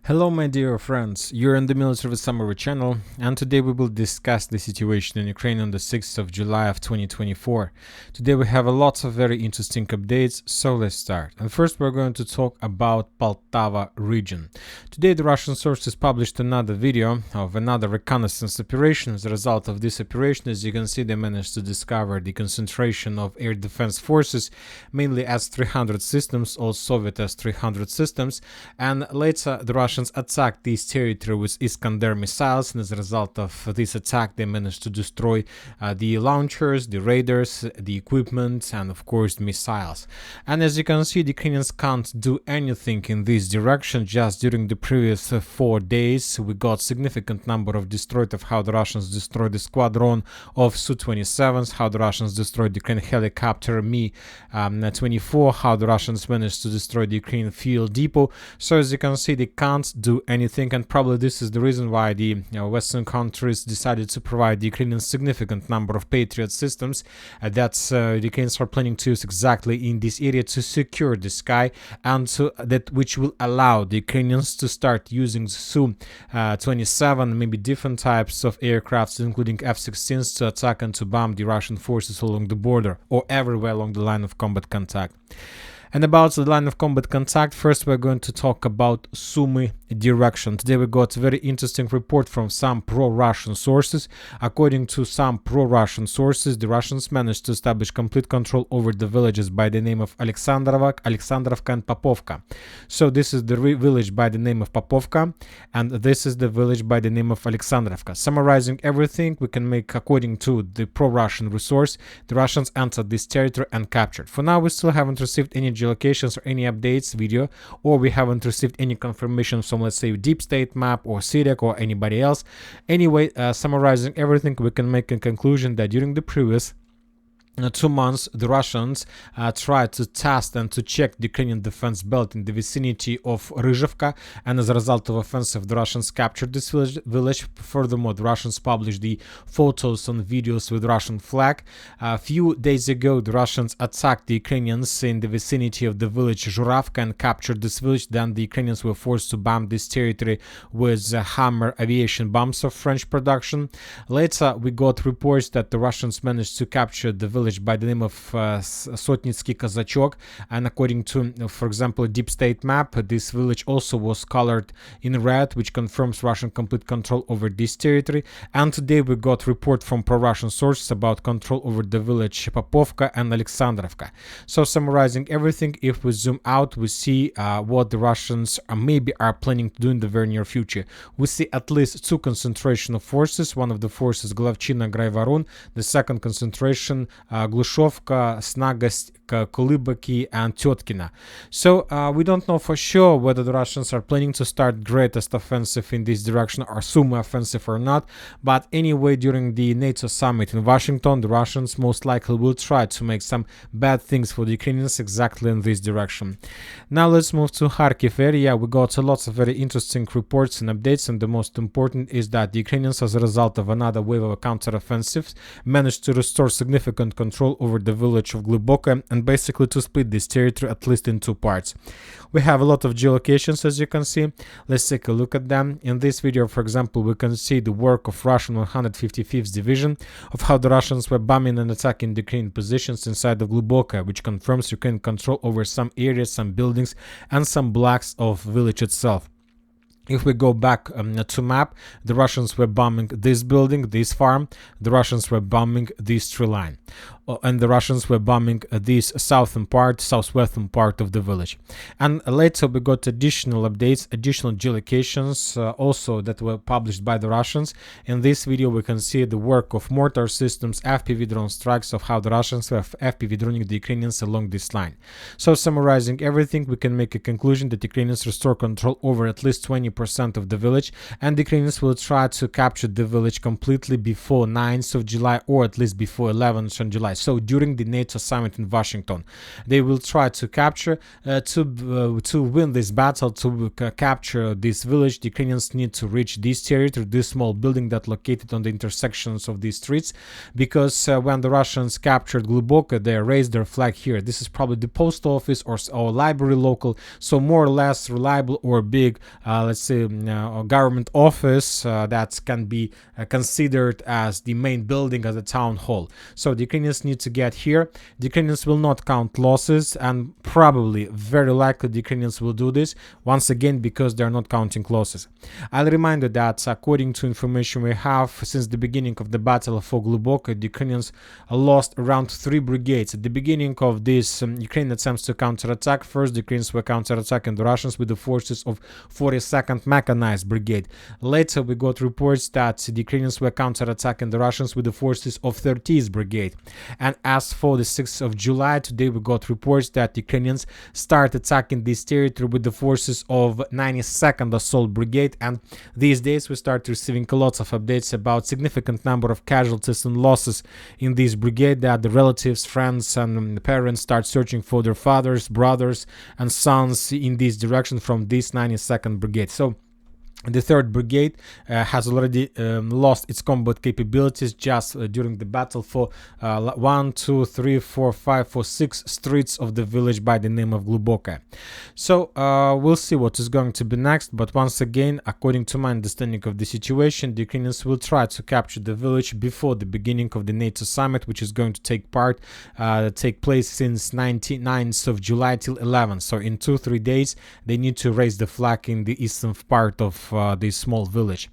Hello my dear friends, you're in the Military Summary channel, and today we will discuss the situation in Ukraine on the 6th of July of 2024. Today we have lots of very interesting updates, so let's start. And first we're going to talk about Poltava region. Today the Russian sources published another video of another reconnaissance operation. As a result of this operation, as you can see, they managed to discover the concentration of air defense forces, mainly S-300 systems, all Soviet S-300 systems, and later the Russians attacked this territory with Iskander missiles, and as a result of this attack they managed to destroy the launchers, the radars, the equipment, and of course missiles. And as you can see, the Ukrainians can't do anything in this direction. Just during the previous 4 days we got significant number of destroyed of how the Russians destroyed the squadron of Su-27s, how the Russians destroyed the Ukraine helicopter Mi-24, how the Russians managed to destroy the Ukraine fuel depot. So as you can see, they can't do anything, and probably this is the reason why the Western countries decided to provide the Ukrainians significant number of Patriot systems that the Ukrainians are planning to use exactly in this area to secure the sky, and that which will allow the Ukrainians to start using Su-27, maybe different types of aircrafts, including F-16s, to attack and to bomb the Russian forces along the border or everywhere along the line of combat contact. And about the line of combat contact, first we're going to talk about Sumy direction. Today we got a very interesting report from some pro-Russian sources. According to some pro-Russian sources, the Russians managed to establish complete control over the villages by the name of Alexandrovka and Popovka. So this is the village by the name of Popovka, and this is the village by the name of Alexandrovka. Summarizing everything, we can make, according to the pro-Russian resource, the Russians entered this territory and captured. For now, we still haven't received any geolocations or any updates video, or we haven't received any confirmation from, let's say, Deep State Map or CDEC or anybody else. Anyway, summarizing everything, we can make a conclusion that during the previous 2 months the Russians tried to test and to check the Ukrainian defense belt in the vicinity of Ryzhivka, and as a result of offensive the Russians captured this village. Furthermore, the Russians published the photos and videos with Russian flag. A few days ago the Russians attacked the Ukrainians in the vicinity of the village Zhuravka and captured this village. Then the Ukrainians were forced to bomb this territory with Hammer aviation bombs of French production. Later we got reports that the Russians managed to capture the village by the name of Sotnitsky Kazachok, and according to, for example, Deep State Map, this village also was colored in red, which confirms Russian complete control over this territory. And today we got report from pro-Russian sources about control over the village Popovka and Alexandrovka. So summarizing everything, if we zoom out, we see what the Russians maybe are planning to do in the very near future. We see at least 2 concentration of forces. One of the forces Glavchina, Graivarun, the second concentration Glushovka, Snagost, Hlyboke and Tetkina. So we don't know for sure whether the Russians are planning to start greatest offensive in this direction or Sumy offensive or not, but anyway, during the NATO summit in Washington, the Russians most likely will try to make some bad things for the Ukrainians exactly in this direction. Now let's move to Kharkiv area. We got lots of very interesting reports and updates, and the most important is that the Ukrainians, as a result of another wave of counteroffensives, managed to restore significant control over the village of Hlyboke and basically to split this territory at least in 2 parts. We have a lot of geolocations, as you can see. Let's take a look at them. In this video, for example, we can see the work of Russian 155th Division, of how the Russians were bombing and attacking the Ukrainian positions inside of Hlyboke, which confirms Ukrainian control over some areas, some buildings, and some blocks of village itself. If we go back to map, the Russians were bombing this building, this farm, the Russians were bombing this tree line, and the Russians were bombing this southwestern part of the village. And later we got additional updates, additional geolocations also that were published by the Russians. In this video we can see the work of mortar systems, FPV drone strikes, of how the Russians were FPV droning the Ukrainians along this line. So summarizing everything, we can make a conclusion that Ukrainians restore control over at least 20% of the village, and the Ukrainians will try to capture the village completely before 9th of July or at least before 11th of July. So during the NATO summit in Washington, they will try to capture, to win this battle, to capture this village. The Ukrainians need to reach this territory, this small building that located on the intersections of these streets, because when the Russians captured Hlyboke, they raised their flag here. This is probably the post office or library local, so more or less reliable or big, let's say, a government office that can be considered as the main building as a town hall. So the Ukrainians need to get here. The Ukrainians will not count losses, and probably, very likely, the Ukrainians will do this once again because they're not counting losses. I'll remind you that according to information we have, since the beginning of the battle for Hlyboke, the Ukrainians lost around 3 brigades. At the beginning of this Ukraine attempts to counterattack, first the Ukrainians were counterattacking the Russians with the forces of 42nd Mechanized Brigade. Later we got reports that the Ukrainians were counterattacking the Russians with the forces of 30th Brigade. And as for the 6th of July, today we got reports that Ukrainians start attacking this territory with the forces of 92nd Assault Brigade, and these days we start receiving lots of updates about significant number of casualties and losses in this brigade, that the relatives, friends and parents start searching for their fathers, brothers and sons in this direction from this 92nd Brigade. So the 3rd Brigade has already lost its combat capabilities just during the battle for 1, 2, 3, 4, 5, 4, 6 streets of the village by the name of Hlyboke. So we'll see what is going to be next, but once again, according to my understanding of the situation, the Ukrainians will try to capture the village before the beginning of the NATO summit, which is going to take place since 9th of July till 11th. So in 2-3 days, they need to raise the flag in the eastern part of this small village.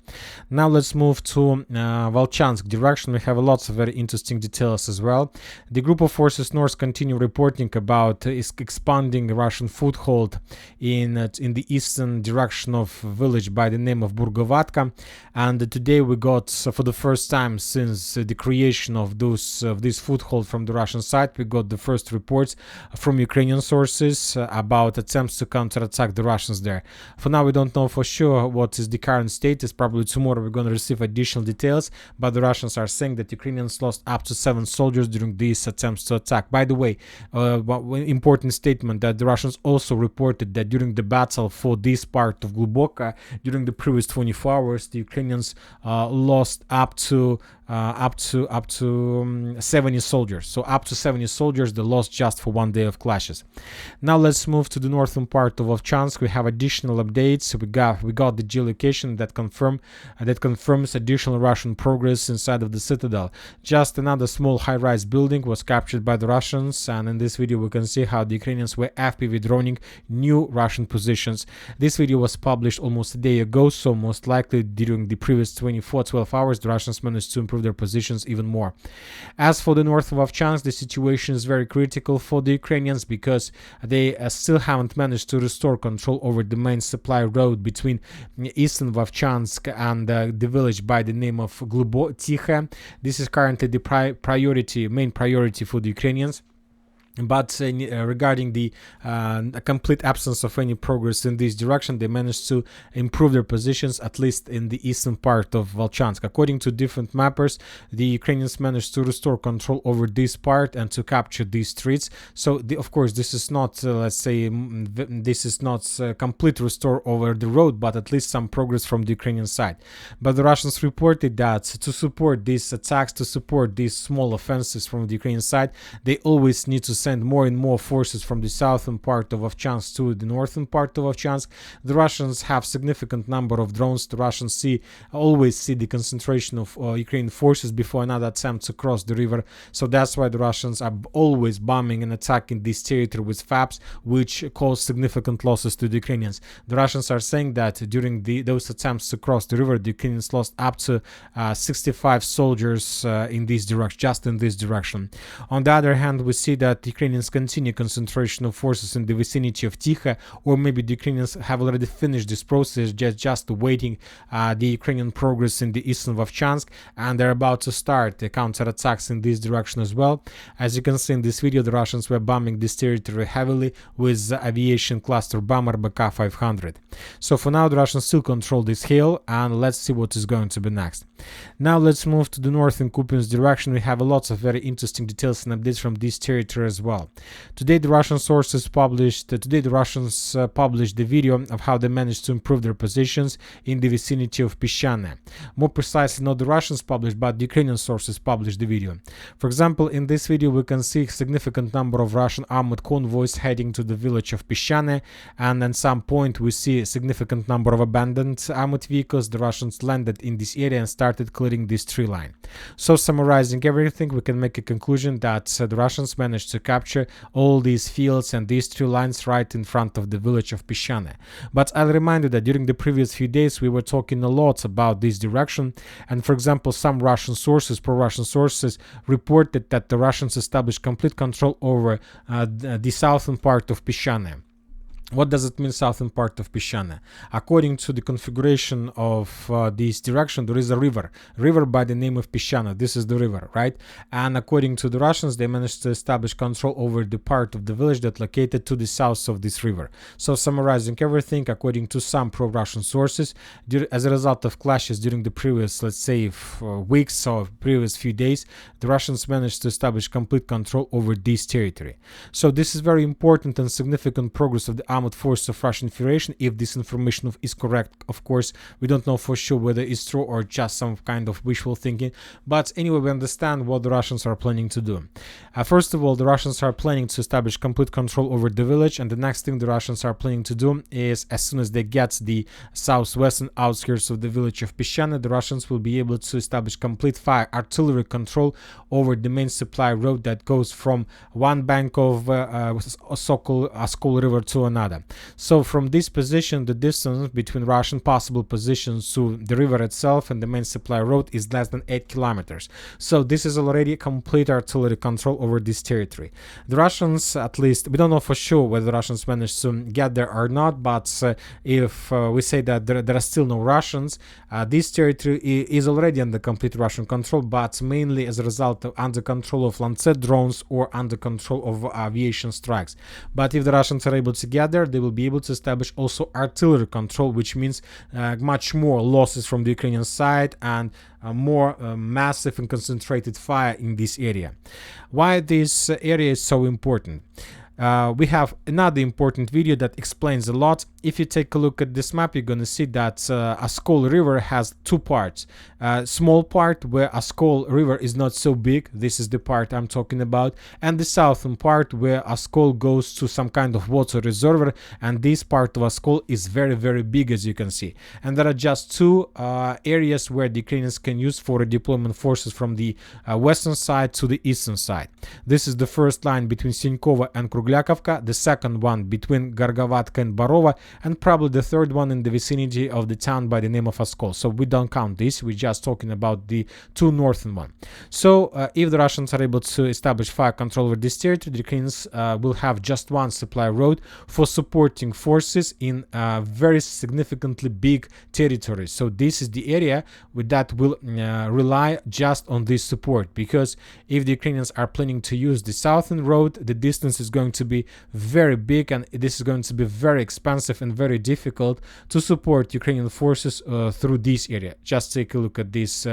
Now let's move to Vovchansk direction. We have lots of very interesting details as well. The group of forces north continue reporting about expanding Russian foothold in the eastern direction of village by the name of Burgovatka, and today we got, for the first time since the creation of this foothold from the Russian side, we got the first reports from Ukrainian sources about attempts to counterattack the Russians there. For now we don't know for sure what is the current status. Probably tomorrow we're going to receive additional details, but the Russians are saying that Ukrainians lost up to 7 soldiers during these attempts to attack. By the way, one important statement, that the Russians also reported that during the battle for this part of Hlyboke, during the previous 24 hours, the Ukrainians lost up to 70 soldiers. So up to 70 soldiers they lost just for 1 day of clashes. Now let's move to the northern part of Vovchansk. We have additional updates. We got the geolocation that confirms additional Russian progress inside of the citadel. Just another small high-rise building was captured by the Russians, and in this video we can see how the Ukrainians were FPV droning new Russian positions. This video was published almost a day ago, so most likely during the previous 12 hours the Russians managed to improve their positions even more. As for the north of Vovchansk, the situation is very critical for the Ukrainians because they still haven't managed to restore control over the main supply road between eastern Vovchansk and the village by the name of Tiche. This is currently the main priority for the Ukrainians. But regarding the complete absence of any progress in this direction, they managed to improve their positions, at least in the eastern part of Vovchansk. According to different mappers, the Ukrainians managed to restore control over this part and to capture these streets. So, of course, this is not, let's say, this is not complete restore over the road, but at least some progress from the Ukrainian side. But the Russians reported that to support these attacks, to support these small offensives from the Ukrainian side, they always need to send more and more forces from the southern part of Vovchansk to the northern part of Vovchansk. The Russians have significant number of drones. The Russians always see the concentration of Ukrainian forces before another attempt to cross the river. So that's why the Russians are always bombing and attacking this territory with FABs, which cause significant losses to the Ukrainians. The Russians are saying that during those attempts to cross the river, the Ukrainians lost up to 65 soldiers in this direction, just in this direction. On the other hand, we see that the Ukrainians continue concentration of forces in the vicinity of Tiche, or maybe the Ukrainians have already finished this process, just waiting the Ukrainian progress in the eastern Vovchansk, and they're about to start the counterattacks in this direction as well. As you can see in this video, the Russians were bombing this territory heavily with the aviation cluster bomber BK-500. So for now, the Russians still control this hill, and let's see what is going to be next. Now let's move to the northern Kupiansk direction. We have lots of very interesting details and updates from this territory as well. Today the Russians published the video of how they managed to improve their positions in the vicinity of Pishchane. More precisely, not the Russians published, but the Ukrainian sources published the video. For example, in this video we can see a significant number of Russian armored convoys heading to the village of Pishchane, and at some point we see a significant number of abandoned armored vehicles. The Russians landed in this area and started clearing this tree line. So summarizing everything, we can make a conclusion that the Russians managed to capture all these fields and these tree lines right in front of the village of Pishchane. But I'll remind you that during the previous few days we were talking a lot about this direction, and for example some Russian sources, pro-Russian sources, reported that the Russians established complete control over the southern part of Pishchane. What does it mean, southern part of Pishchane? According to the configuration of this direction, there is a river by the name of Pishchane. This is the river, right? And according to the Russians, they managed to establish control over the part of the village that located to the south of this river. So summarizing everything, according to some pro-Russian sources, as a result of clashes during the previous, let's say, weeks or previous few days, the Russians managed to establish complete control over this territory. So this is very important and significant progress of the armed force of Russian Federation. If this information is correct, of course, we don't know for sure whether it's true or just some kind of wishful thinking, but anyway, we understand what the Russians are planning to do. First of all, the Russians are planning to establish complete control over the village, and the next thing the Russians are planning to do is, as soon as they get the southwestern outskirts of the village of Pishchane, the Russians will be able to establish complete fire artillery control over the main supply road that goes from one bank of Sokil river to another. So from this position, the distance between Russian possible positions to the river itself and the main supply road is less than 8 kilometers. So this is already complete artillery control over this territory. The Russians, at least, we don't know for sure whether the Russians managed to get there or not, but if we say that there are still no Russians, this territory is already under complete Russian control, but mainly as a result of under control of Lancet drones or under control of aviation strikes. But if the Russians are able to get there, they will be able to establish also artillery control, which means much more losses from the Ukrainian side and more massive and concentrated fire in this area. Why this area is so important? We have another important video that explains a lot. If you take a look at this map, you're going to see that Sokil river has two parts. Small part where Sokil river is not so big, this is the part I'm talking about, and the southern part where Sokil goes to some kind of water reservoir, and this part of Sokil is very, very big, as you can see. And there are just two areas where the Ukrainians can use for redeployment forces from the western side to the eastern side. This is the first line between Sinkova and Kruglyakivka, the second one between Gorgovatka and Barova, and probably the third one in the vicinity of the town by the name of Sokil. So we don't count this, we're just talking about the two northern one. So if the Russians are able to establish fire control over this territory, the Ukrainians will have just one supply road for supporting forces in very significantly big territory. So this is the area that will rely just on this support, because if the Ukrainians are planning to use the southern road, the distance is going to be very big, and this is going to be very expensive and very difficult to support Ukrainian forces through this area. Just take a look at these,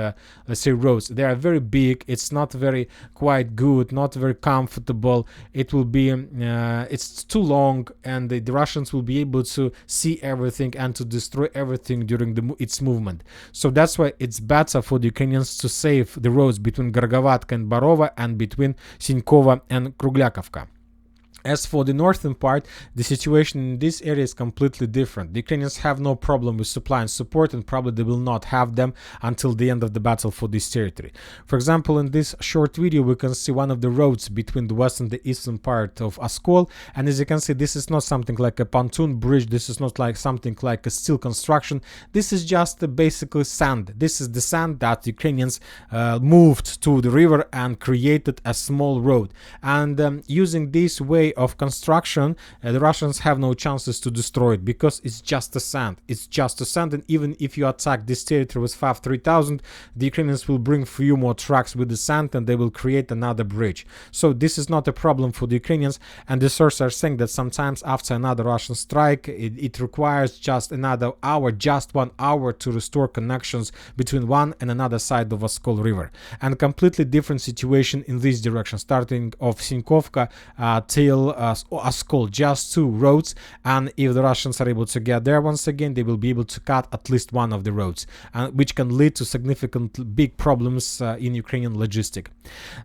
let's say, roads. They are very big. It's not very quite good, not very comfortable. It will be, it's too long, and the Russians will be able to see everything and to destroy everything during its movement. So that's why it's better for the Ukrainians to save the roads between Gorgovatka and Barova and between Sinkova and Kruglyakivka. As for the northern part, the situation in this area is completely different. The Ukrainians have no problem with supply and support, and probably they will not have them until the end of the battle for this territory. For example, in this short video, we can see one of the roads between the western and the eastern part of Sokil, and as you can see, this is not something like a pontoon bridge, this is not like something like a steel construction, this is just basically sand. This is the sand that the Ukrainians moved to the river and created a small road, and using this way day of construction, the Russians have no chances to destroy it because it's just a sand. It's just a sand, and even if you attack this territory with FAV 3000, the Ukrainians will bring few more trucks with the sand and they will create another bridge. So this is not a problem for the Ukrainians, and the sources are saying that sometimes after another Russian strike, it requires just another hour, just 1 hour to restore connections between one and another side of Sokil River. And completely different situation in this direction, starting of Sinkovka till Sokil, just 2 roads, and if the Russians are able to get there once again, they will be able to cut at least one of the roads, which can lead to significant big problems in Ukrainian logistic.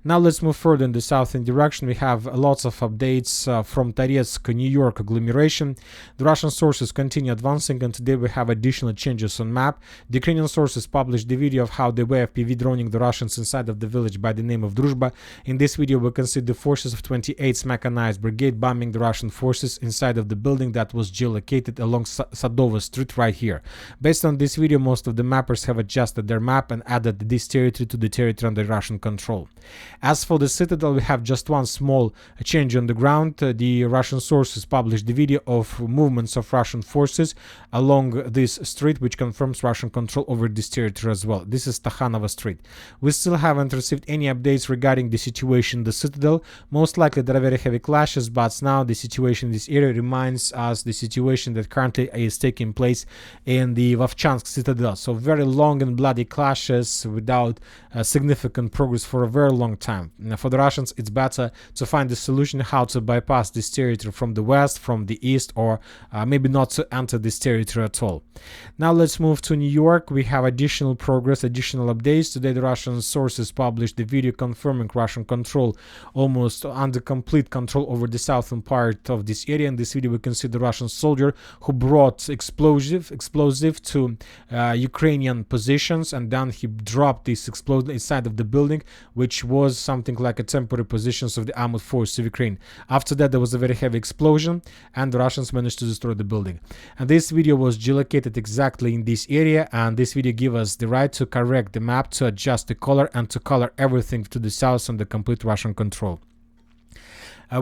Now let's move further in the southern direction. We have lots of updates from Toretsk, New York agglomeration. The Russian sources continue advancing, and today we have additional changes on map. The Ukrainian sources published the video of how they were FPV droning the Russians inside of the village by the name of Druzhba. In this video we can see the forces of 28th Mechanized Brigade bombing the Russian forces inside of the building that was geolocated along Sadova Street right here. Based on this video, most of the mappers have adjusted their map and added this territory to the territory under Russian control. As for the citadel, we have just one small change on the ground. The Russian sources published the video of movements of Russian forces along this street, which confirms Russian control over this territory as well. This is Takhanova Street. We still haven't received any updates regarding the situation in the citadel. Most likely there are very heavy clashes, but now the situation in this area reminds us the situation that currently is taking place in the Vovchansk citadel. So very long and bloody clashes without significant progress for a very long time. Now, for the Russians, it's better to find a solution how to bypass this territory from the west, from the east, or maybe not to enter this territory at all. Now let's move to New York. We have additional progress, additional updates. Today the Russian sources published the video confirming Russian control, almost under complete control over the southern part of this area. In this video we can see the Russian soldier who brought explosive to Ukrainian positions, and then he dropped this explosive inside of the building, which was something like a temporary positions of the armored force of Ukraine. After that there was a very heavy explosion and the Russians managed to destroy the building. And this video was geolocated exactly in this area, and this video gives us the right to correct the map, to adjust the color and to color everything to the south under complete Russian control.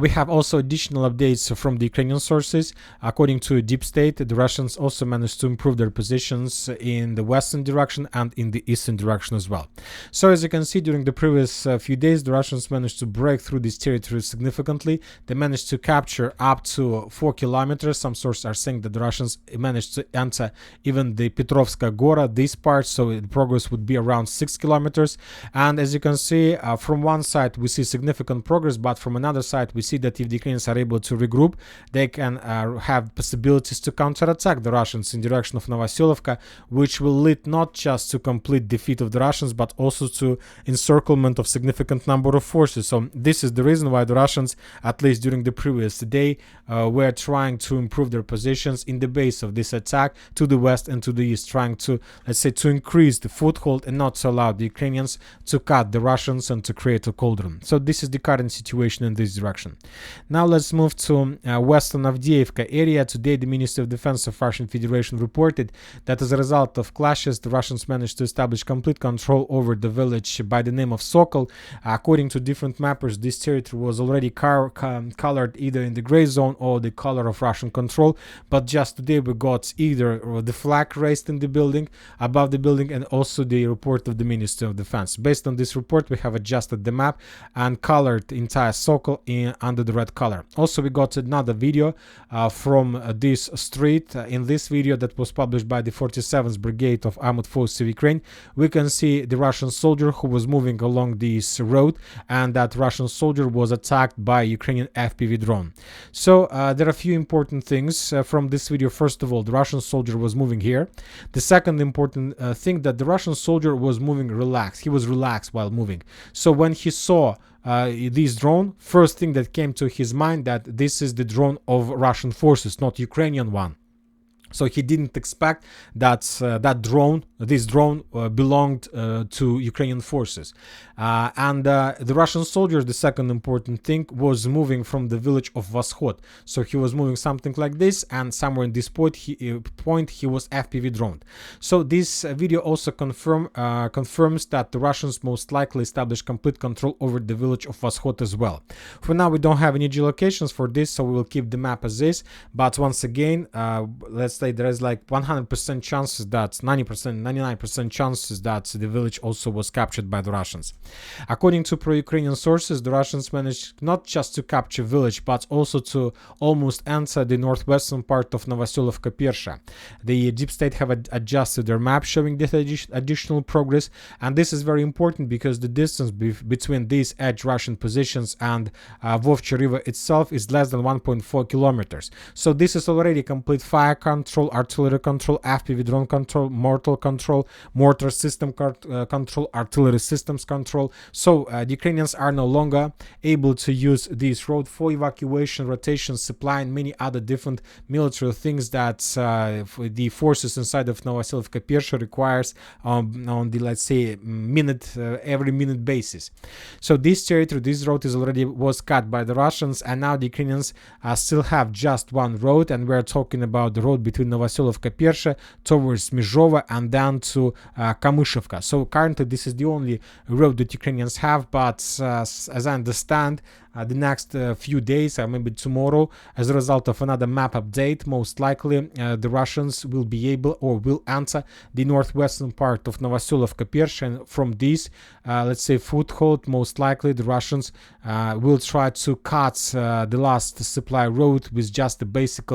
We have also additional updates from the Ukrainian sources. According to Deep State, the Russians also managed to improve their positions in the western direction and in the eastern direction as well. So as you can see, during the previous few days, the Russians managed to break through this territory significantly. They managed to capture up to 4 kilometers. Some sources are saying that the Russians managed to enter even the Petrovska Gora, this part, so the progress would be around 6 kilometers. And as you can see, from one side we see significant progress, but from another side we see that if the Ukrainians are able to regroup, they can have possibilities to counterattack the Russians in direction of Novosilovka, which will lead not just to complete defeat of the Russians, but also to encirclement of significant number of forces. So this is the reason why the Russians, at least during the previous day, were trying to improve their positions in the base of this attack to the west and to the east, trying to, let's say, to increase the foothold and not to allow the Ukrainians to cut the Russians and to create a cauldron. So this is the current situation in this direction. Now let's move to western Avdiivka area. Today the Ministry of Defense of Russian Federation reported that as a result of clashes, the Russians managed to establish complete control over the village by the name of Sokil. According to different mappers, this territory was already colored either in the gray zone or the color of Russian control, but just today we got either the flag raised in the building, above the building, and also the report of the Ministry of Defense. Based on this report, we have adjusted the map and colored the entire Sokil under the red color. Also, we got another video from this street. In this video that was published by the 47th Brigade of Armored Forces of Ukraine, we can see the Russian soldier who was moving along this road, and that Russian soldier was attacked by Ukrainian FPV drone. So there are a few important things from this video. First of all, the Russian soldier was moving here. The second important thing, that the Russian soldier was moving relaxed. He was relaxed while moving. So when he saw this drone, first thing that came to his mind that this is the drone of Russian forces, not Ukrainian one. So he didn't expect that this drone belonged to Ukrainian forces. And the Russian soldier, the second important thing, was moving from the village of Voshod. So he was moving something like this, and somewhere in this point he was FPV droned. So this video also confirms that the Russians most likely established complete control over the village of Voshod as well. For now, we don't have any geolocations for this, so we will keep the map as is. But once again, let's say there is like 100% chances that 99% chances that the village also was captured by the Russians. According to pro-Ukrainian sources, the Russians managed not just to capture village, but also to almost enter the northwestern part of Novoselovka-Persha. The deep state have adjusted their map, showing this additional progress, and this is very important because the distance between these edge Russian positions and Vovche river itself is less than 1.4 kilometers. So this is already complete fire control, artillery control, FPV drone control, mortar system control, artillery systems control. So the Ukrainians are no longer able to use this road for evacuation, rotation, supply, and many other different military things that the forces inside of Novoselovka-Persha requires on the, let's say, every minute basis. So this territory, this road was cut by the Russians, and now the Ukrainians still have just one road, and we're talking about the road between Novoselovka-Persha towards Mizhova and then to Kamyshevka. So currently this is the only road that Ukrainians have, but as I understand, the next few days or maybe tomorrow, as a result of another map update, most likely the Russians will be able or will enter the northwestern part of Novoselovka-Persha, and from this, let's say, foothold, most likely the Russians will try to cut the last supply road with just the basic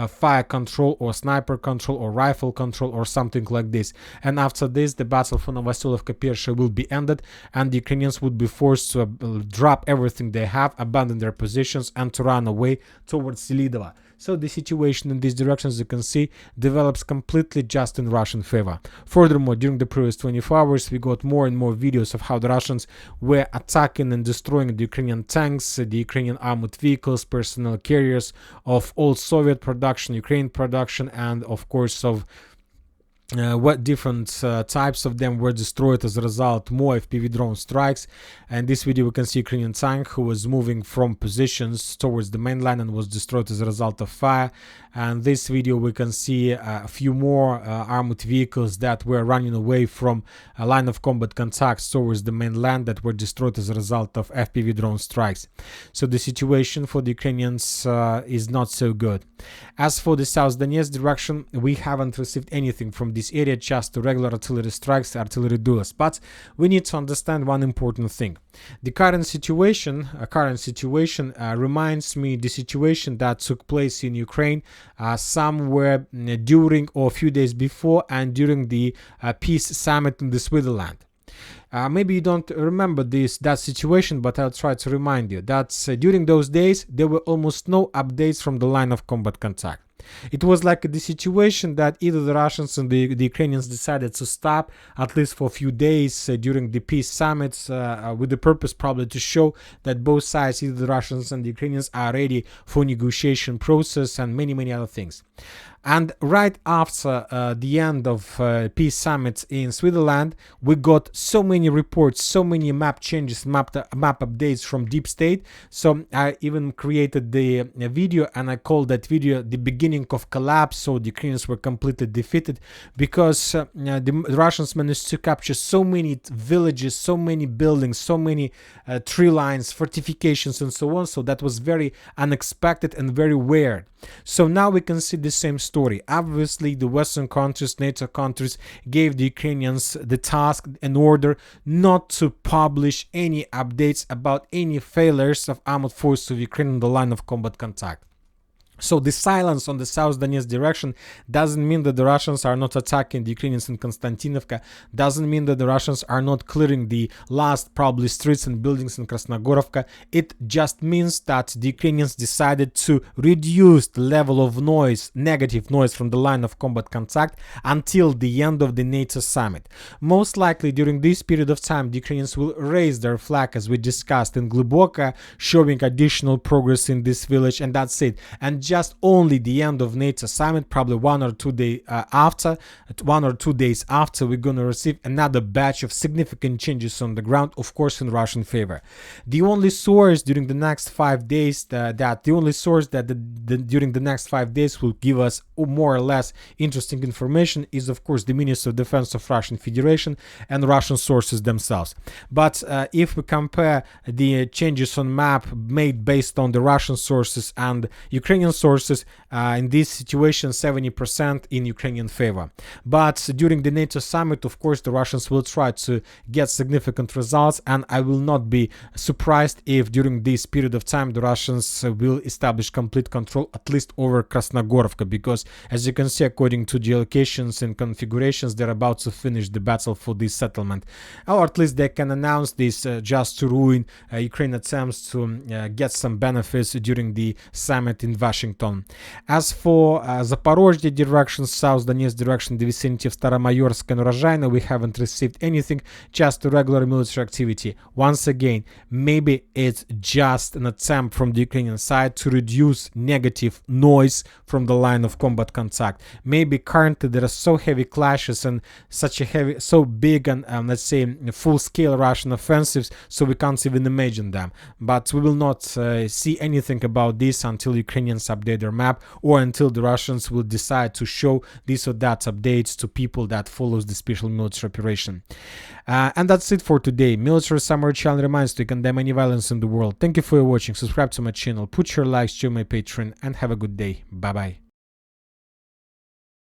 fire control or sniper control or rifle control or something like this. And after this, the battle for Novoselovka-Persha will be ended, and the Ukrainians would be forced to drop everything they have, abandon their positions, and to run away towards Hlyboke. So the situation in this direction, as you can see, develops completely just in Russian favor. Furthermore, during the previous 24 hours, we got more and more videos of how the Russians were attacking and destroying the Ukrainian tanks, the Ukrainian armored vehicles, personnel carriers of old Soviet production, Ukraine production, and of course of what different types of them were destroyed as a result. More FPV drone strikes. And this video we can see Ukrainian tank who was moving from positions towards the mainland and was destroyed as a result of fire. And this video we can see a few more armored vehicles that were running away from a line of combat contacts towards the mainland that were destroyed as a result of FPV drone strikes. So the situation for the Ukrainians is not so good. As for the South Donetsk direction, we haven't received anything from this area, just regular artillery strikes, artillery duels. But we need to understand one important thing. The current situation reminds me the situation that took place in Ukraine somewhere during or a few days before and during the peace summit in the Switzerland. Maybe you don't remember that situation, but I'll try to remind you that during those days there were almost no updates from the line of combat contact. It was like the situation that either the Russians and the Ukrainians decided to stop, at least for a few days during the peace summits, with the purpose probably to show that both sides, either the Russians and the Ukrainians, are ready for negotiation process and many other things. And right after the end of peace summit in Switzerland, we got so many reports, so many map changes, map updates from deep state. So I even created the video, and I called that video the beginning of collapse. So the Ukrainians were completely defeated because the Russians managed to capture so many villages, so many buildings, so many tree lines, fortifications, and so on. So that was very unexpected and very weird. So now we can see the same story. Obviously, the Western countries, NATO countries, gave the Ukrainians the task and order not to publish any updates about any failures of armored forces of Ukraine on the line of combat contact. So the silence on the South Donetsk direction doesn't mean that the Russians are not attacking the Ukrainians in Konstantinovka, doesn't mean that the Russians are not clearing the last probably streets and buildings in Krasnogorovka. It just means that the Ukrainians decided to reduce the level of noise, negative noise from the line of combat contact until the end of the NATO summit. Most likely during this period of time, the Ukrainians will raise their flag, as we discussed in Hlyboke, showing additional progress in this village, and that's it. And just only the end of NATO summit, probably 1 or 2 days after, we're going to receive another batch of significant changes on the ground, of course in Russian favor. The only source during the next 5 days during the next 5 days will give us more or less interesting information is, of course, the Minister of Defense of Russian Federation and Russian sources themselves. But if we compare the changes on map made based on the Russian sources and Ukrainian sources, in this situation 70% in Ukrainian favor. But during the NATO summit, of course, the Russians will try to get significant results, and I will not be surprised if during this period of time the Russians will establish complete control at least over Krasnogorovka, because as you can see, according to geolocations and configurations, they're about to finish the battle for this settlement, or at least they can announce this just to ruin Ukraine attempts to get some benefits during the summit in Washington. As for Zaporozhye direction, South Donetsk direction, the vicinity of Staromayorsk and Rozhaina, we haven't received anything, just a regular military activity. Once again, maybe it's just an attempt from the Ukrainian side to reduce negative noise from the line of combat contact. Maybe currently there are so heavy clashes and so big and let's say full-scale Russian offensives, so we can't even imagine them. But we will not see anything about this until Ukrainians update their map, or until the Russians will decide to show this or that updates to people that follows the special military operation. And that's it for today. Military Summary Channel reminds to condemn any violence in the world. Thank you for watching. Subscribe to my channel, put your likes to my Patreon, and have a good day. Bye bye.